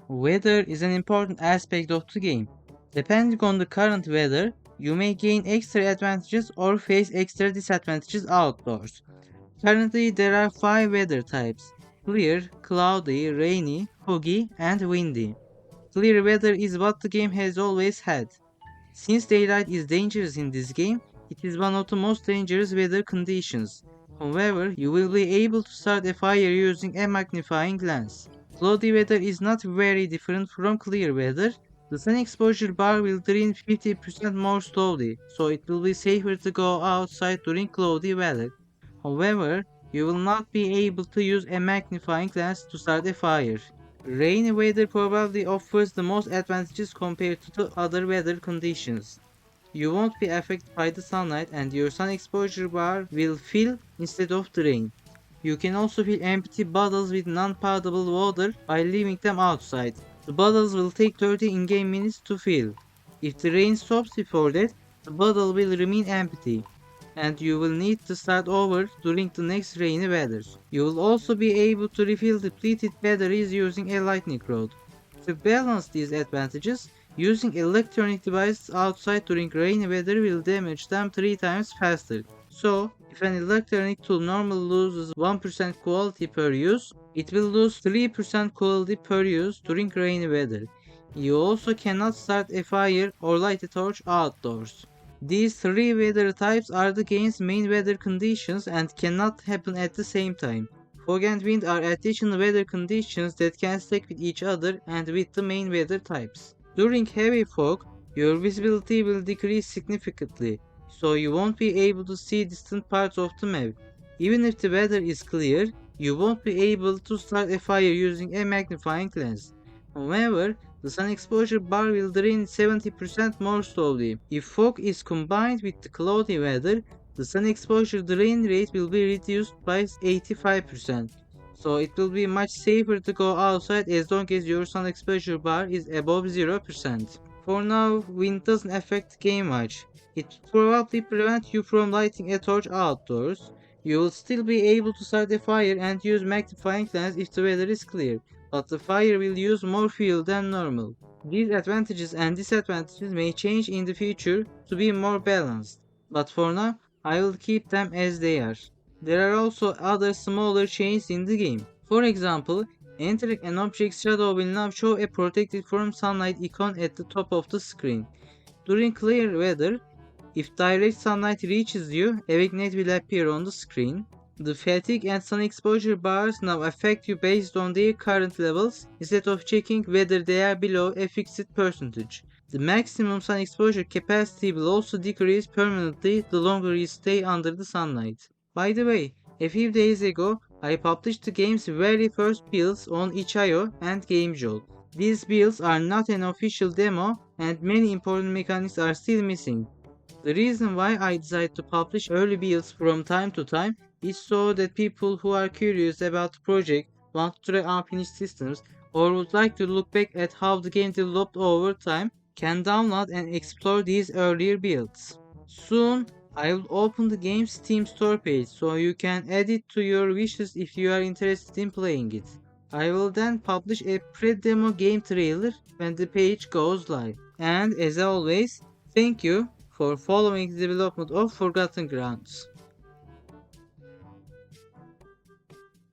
Weather is an important aspect of the game. Depending on the current weather, you may gain extra advantages or face extra disadvantages outdoors. Currently, there are 5 weather types: clear, cloudy, rainy, foggy, and windy. Clear weather is what the game has always had. Since daylight is dangerous in this game, it is one of the most dangerous weather conditions. However, you will be able to start a fire using a magnifying lens. Cloudy weather is not very different from clear weather. The sun exposure bar will drain 50% more slowly, so it will be safer to go outside during cloudy weather. However, you will not be able to use a magnifying glass to start a fire. Rainy weather probably offers the most advantages compared to the other weather conditions. You won't be affected by the sunlight and your sun exposure bar will fill instead of drain. You can also fill empty bottles with non-potable water by leaving them outside. The bottles will take 30 in-game minutes to fill. If the rain stops before that, the bottle will remain empty, and you will need to start over during the next rainy weather. You will also be able to refill depleted batteries using a lightning rod. To balance these advantages, using electronic devices outside during rainy weather will damage them 3 times faster. So, if an electronic tool normally loses 1% quality per use, it will lose 3% quality per use during rainy weather. You also cannot start a fire or light a torch outdoors. These 3 weather types are the game's main weather conditions and cannot happen at the same time. Fog and wind are additional weather conditions that can stack with each other and with the main weather types. During heavy fog, your visibility will decrease significantly, so you won't be able to see distant parts of the map. Even if the weather is clear, you won't be able to start a fire using a magnifying lens. However, the sun exposure bar will drain 70% more slowly. If fog is combined with the cloudy weather, the sun exposure drain rate will be reduced by 85%. So it will be much safer to go outside as long as your sun exposure bar is above 0%. For now, wind doesn't affect the game much. It will probably prevent you from lighting a torch outdoors. You will still be able to start a fire and use magnifying lens if the weather is clear, but the fire will use more fuel than normal. These advantages and disadvantages may change in the future to be more balanced, but for now, I will keep them as they are. There are also other smaller changes in the game. For example, entering an object's shadow will now show a protected from sunlight icon at the top of the screen. During clear weather, if direct sunlight reaches you, a vignette will appear on the screen. The fatigue and sun exposure bars now affect you based on their current levels instead of checking whether they are below a fixed percentage. The maximum sun exposure capacity will also decrease permanently the longer you stay under the sunlight. By the way, a few days ago, I published the game's very first builds on itch.io and GameJolt. These builds are not an official demo and many important mechanics are still missing. The reason why I decided to publish early builds from time to time is so that people who are curious about the project, want to try unfinished systems, or would like to look back at how the game developed over time can download and explore these earlier builds. Soon, I will open the game's Steam store page so you can add it to your wishes if you are interested in playing it. I will then publish a pre-demo game trailer when the page goes live. And as always, thank you for following the development of Forgotten Grounds.